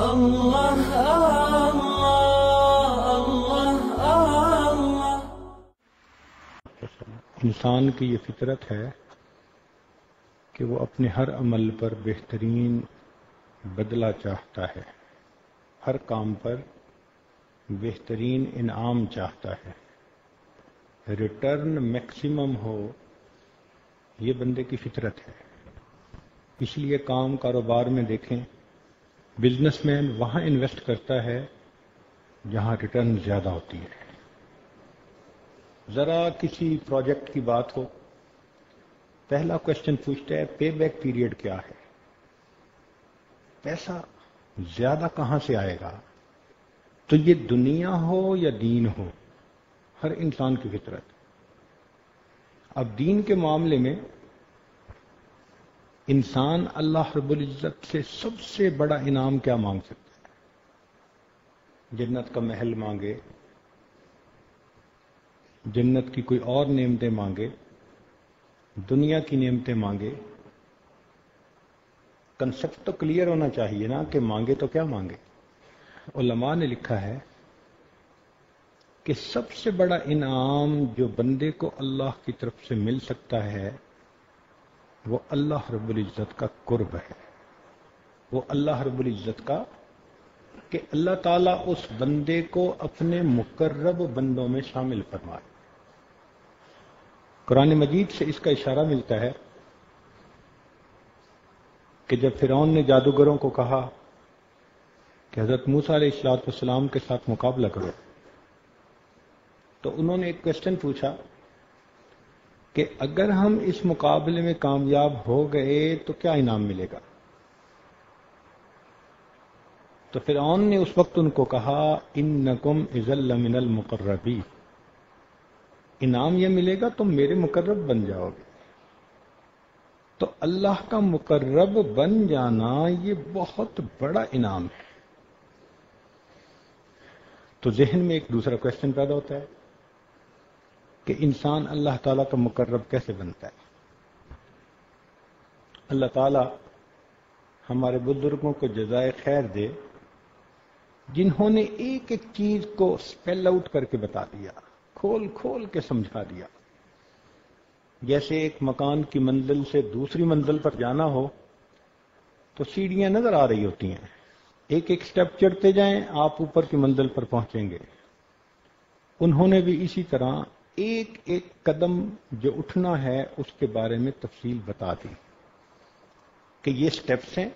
اللہ اللہ اللہ۔ انسان کی یہ فطرت ہے کہ وہ اپنے ہر عمل پر بہترین بدلہ چاہتا ہے، ہر کام پر بہترین انعام چاہتا ہے، ریٹرن میکسیمم ہو، یہ بندے کی فطرت ہے۔ اس لیے کام کاروبار میں دیکھیں، بزنس مین وہاں انویسٹ کرتا ہے جہاں ریٹرن زیادہ ہوتی ہے۔ ذرا کسی پروجیکٹ کی بات ہو، پہلا کوشچن پوچھتا ہے پے بیک پیریڈ کیا ہے، پیسہ زیادہ کہاں سے آئے گا؟ تو یہ دنیا ہو یا دین ہو، ہر انسان کی فطرت۔ اب دین کے معاملے میں انسان اللہ رب العزت سے سب سے بڑا انعام کیا مانگ سکتا ہے؟ جنت کا محل مانگے، جنت کی کوئی اور نعمتیں مانگے، دنیا کی نعمتیں مانگے، کنسپٹ تو کلیئر ہونا چاہیے نا کہ مانگے تو کیا مانگے۔ علماء نے لکھا ہے کہ سب سے بڑا انعام جو بندے کو اللہ کی طرف سے مل سکتا ہے وہ اللہ رب العزت کا قرب ہے، وہ اللہ رب العزت کا کہ اللہ تعالیٰ اس بندے کو اپنے مقرب بندوں میں شامل فرمائے۔ قرآن مجید سے اس کا اشارہ ملتا ہے کہ جب فرعون نے جادوگروں کو کہا کہ حضرت موسیٰ علیہ السلام کے ساتھ مقابلہ کرو، تو انہوں نے ایک کوشچن پوچھا کہ اگر ہم اس مقابلے میں کامیاب ہو گئے تو کیا انعام ملے گا؟ تو فرعون نے اس وقت ان کو کہا انکم اذا لمن المقربین، انعام یہ ملے گا تم میرے مقرب بن جاؤ گے۔ تو اللہ کا مقرب بن جانا یہ بہت بڑا انعام ہے۔ تو ذہن میں ایک دوسرا کوشچن پیدا ہوتا ہے کہ انسان اللہ تعالیٰ کا مقرب کیسے بنتا ہے؟ اللہ تعالیٰ ہمارے بزرگوں کو جزائے خیر دے جنہوں نے ایک ایک چیز کو اسپیل آؤٹ کر کے بتا دیا، کھول کھول کے سمجھا دیا۔ جیسے ایک مکان کی منزل سے دوسری منزل پر جانا ہو تو سیڑھیاں نظر آ رہی ہوتی ہیں، ایک ایک سٹیپ چڑھتے جائیں آپ اوپر کی منزل پر پہنچیں گے۔ انہوں نے بھی اسی طرح ایک ایک قدم جو اٹھنا ہے اس کے بارے میں تفصیل بتا دی کہ یہ سٹیپس ہیں،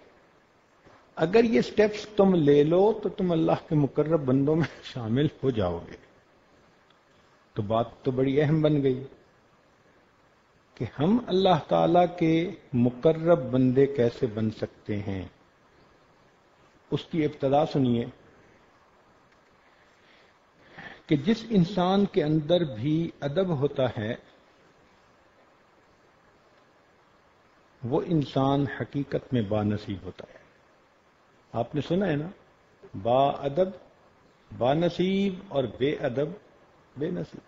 اگر یہ سٹیپس تم لے لو تو تم اللہ کے مقرب بندوں میں شامل ہو جاؤ گے۔ تو بات تو بڑی اہم بن گئی کہ ہم اللہ تعالی کے مقرب بندے کیسے بن سکتے ہیں۔ اس کی ابتدا سنیے کہ جس انسان کے اندر بھی ادب ہوتا ہے وہ انسان حقیقت میں با نصیب ہوتا ہے۔ آپ نے سنا ہے نا، با ادب با نصیب اور بے ادب بے نصیب۔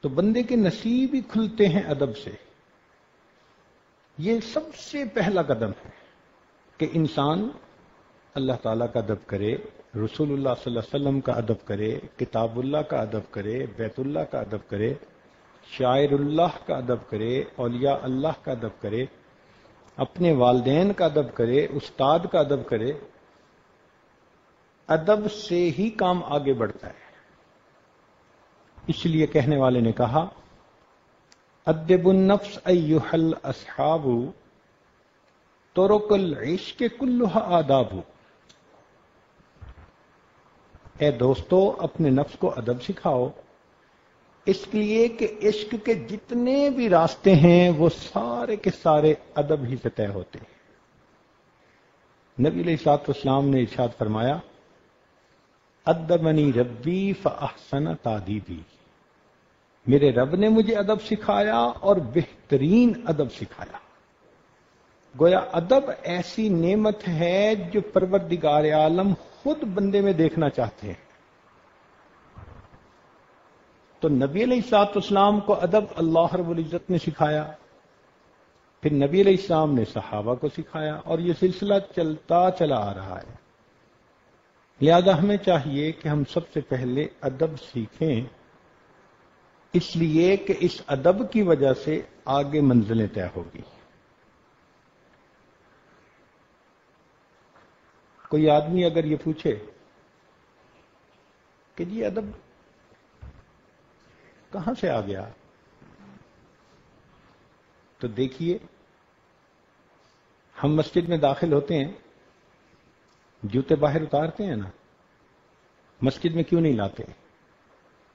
تو بندے کے نصیب ہی کھلتے ہیں ادب سے۔ یہ سب سے پہلا قدم ہے کہ انسان اللہ تعالیٰ کا ادب کرے، رسول اللہ صلی اللہ علیہ وسلم کا ادب کرے، کتاب اللہ کا ادب کرے، بیت اللہ کا ادب کرے، شاعر اللہ کا ادب کرے، اولیاء اللہ کا ادب کرے، اپنے والدین کا ادب کرے، استاد کا ادب کرے۔ ادب سے ہی کام آگے بڑھتا ہے۔ اس لیے کہنے والے نے کہا ادب النفس ایھا الاصحاب طرق العشق کلھا آداب۔ اے دوستو اپنے نفس کو ادب سکھاؤ، اس لیے کہ عشق کے جتنے بھی راستے ہیں وہ سارے کے سارے ادب ہی سے طے ہوتے ہیں۔ نبی علیہ الصلوۃ والسلام نے ارشاد فرمایا ادبنی ربی فاحسن تادیبی، میرے رب نے مجھے ادب سکھایا اور بہترین ادب سکھایا۔ گویا ادب ایسی نعمت ہے جو پروردگار عالم خود بندے میں دیکھنا چاہتے ہیں۔ تو نبی علیہ الصلوۃ والسلام کو ادب اللہ رب العزت نے سکھایا، پھر نبی علیہ السلام نے صحابہ کو سکھایا، اور یہ سلسلہ چلتا چلا آ رہا ہے۔ لہذا ہمیں چاہیے کہ ہم سب سے پہلے ادب سیکھیں، اس لیے کہ اس ادب کی وجہ سے آگے منزلیں طے ہوگی۔ کوئی آدمی اگر یہ پوچھے کہ جی ادب کہاں سے آ گیا، تو دیکھیے ہم مسجد میں داخل ہوتے ہیں، جوتے باہر اتارتے ہیں نا، مسجد میں کیوں نہیں لاتے؟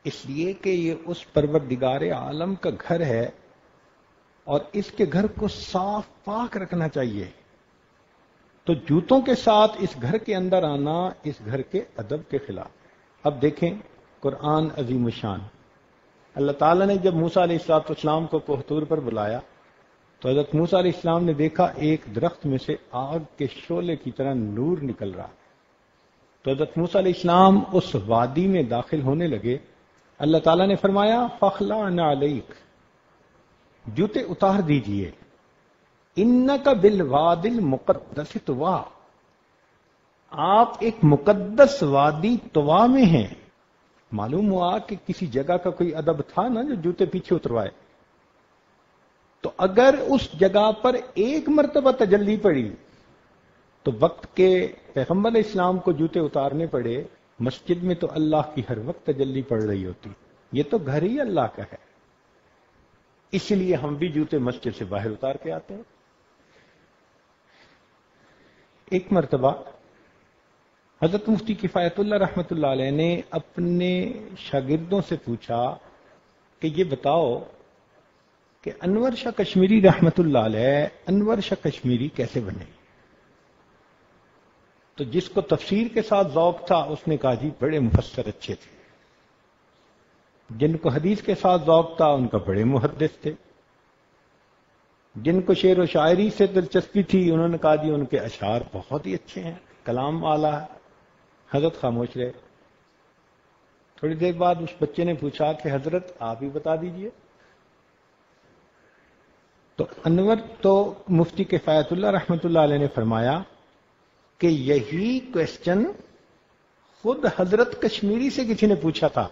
اس لیے کہ یہ اس پروردگار عالم کا گھر ہے اور اس کے گھر کو صاف پاک رکھنا چاہیے۔ تو جوتوں کے ساتھ اس گھر کے اندر آنا اس گھر کے ادب کے خلاف۔ اب دیکھیں قرآن عظیم الشان، اللہ تعالیٰ نے جب موسیٰ علیہ السلام کو کوہ طور پر بلایا تو حضرت موسیٰ علیہ السلام نے دیکھا ایک درخت میں سے آگ کے شعلے کی طرح نور نکل رہا۔ تو حضرت موسیٰ علیہ السلام اس وادی میں داخل ہونے لگے، اللہ تعالیٰ نے فرمایا فَخْلَعْ نَعْلَيْكَ، جوتے اتار دیجئے، اِنَّكَ بِالْوَادِ الْمُقَدَّسِ طُوَىٰ، آپ ایک مقدس وادی طوا میں ہیں۔ معلوم ہوا کہ کسی جگہ کا کوئی ادب تھا نا جو جوتے پیچھے اتروائے۔ تو اگر اس جگہ پر ایک مرتبہ تجلی پڑی تو وقت کے پیغمبر علیہ السلام کو جوتے اتارنے پڑے، مسجد میں تو اللہ کی ہر وقت تجلی پڑ رہی ہوتی، یہ تو گھر ہی اللہ کا ہے، اس لیے ہم بھی جوتے مسجد سے باہر اتار کے آتے ہیں۔ ایک مرتبہ حضرت مفتی کفایت اللہ رحمۃ اللہ علیہ نے اپنے شاگردوں سے پوچھا کہ یہ بتاؤ کہ انور شاہ کشمیری رحمۃ اللہ علیہ انور شاہ کشمیری کیسے بنے؟ تو جس کو تفسیر کے ساتھ ذوق تھا اس نے کہا جی بڑے مفسر اچھے تھے، جن کو حدیث کے ساتھ ذوق تھا ان کا بڑے محدث تھے، جن کو شعر و شاعری سے دلچسپی تھی انہوں نے کہا جی ان کے اشعار بہت ہی اچھے ہیں، کلام والا ہے۔ حضرت خاموش رہے۔ تھوڑی دیر بعد اس بچے نے پوچھا کہ حضرت آپ ہی بتا دیجئے۔ تو مفتی کفایت اللہ رحمۃ اللہ علیہ نے فرمایا کہ یہی کوشچن خود حضرت کشمیری سے کسی نے پوچھا تھا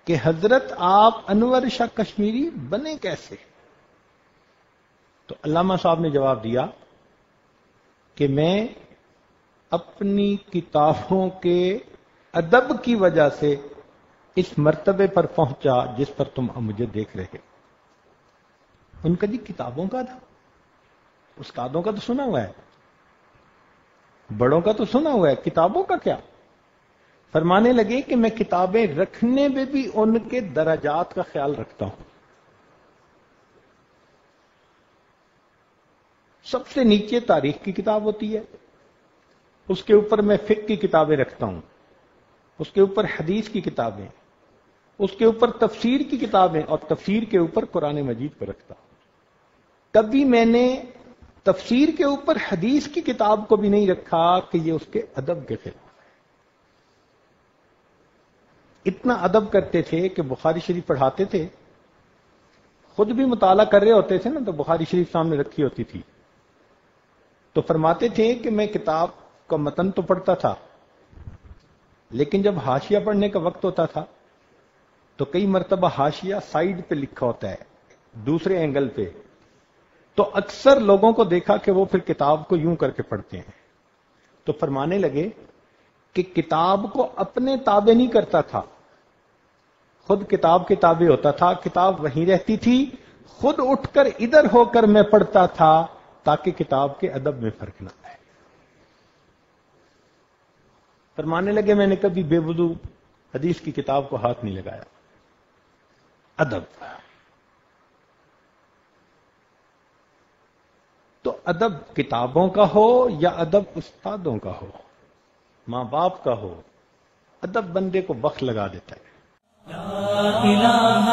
کہ حضرت آپ انور شاہ کشمیری بنے کیسے؟ تو علامہ صاحب نے جواب دیا کہ میں اپنی کتابوں کے ادب کی وجہ سے اس مرتبے پر پہنچا جس پر تم اب مجھے دیکھ رہے۔ ان کا جی کتابوں کا تھا، استادوں کا تو سنا ہوا ہے، بڑوں کا تو سنا ہوا ہے، کتابوں کا کیا؟ فرمانے لگے کہ میں کتابیں رکھنے میں بھی ان کے درجات کا خیال رکھتا ہوں۔ سب سے نیچے تاریخ کی کتاب ہوتی ہے، اس کے اوپر میں فقہ کی کتابیں رکھتا ہوں، اس کے اوپر حدیث کی کتابیں، اس کے اوپر تفسیر کی کتابیں، اور تفسیر کے اوپر قرآن مجید کو رکھتا ہوں۔ کبھی میں نے تفسیر کے اوپر حدیث کی کتاب کو بھی نہیں رکھا کہ یہ اس کے ادب کے خلاف ہے۔ اتنا ادب کرتے تھے کہ بخاری شریف پڑھاتے تھے، خود بھی مطالعہ کر رہے ہوتے تھے نا تو بخاری شریف سامنے رکھی ہوتی تھی، تو فرماتے تھے کہ میں کتاب کا متن تو پڑھتا تھا لیکن جب حاشیہ پڑھنے کا وقت ہوتا تھا تو کئی مرتبہ حاشیہ سائیڈ پہ لکھا ہوتا ہے دوسرے اینگل پہ، تو اکثر لوگوں کو دیکھا کہ وہ پھر کتاب کو یوں کر کے پڑھتے ہیں۔ تو فرمانے لگے کہ کتاب کو اپنے تابع نہیں کرتا تھا، خود کتاب کے تابع ہوتا تھا، کتاب وہیں رہتی تھی، خود اٹھ کر ادھر ہو کر میں پڑھتا تھا تاکہ کتاب کے ادب میں فرق نہ آئے۔ فرمانے لگے میں نے کبھی بے وضو حدیث کی کتاب کو ہاتھ نہیں لگایا۔ ادب، تو ادب کتابوں کا ہو یا ادب استادوں کا ہو، ماں باپ کا ہو، ادب بندے کو وقت لگا دیتا ہے۔ لا الہ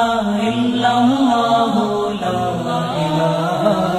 الا اللہ، لا الہ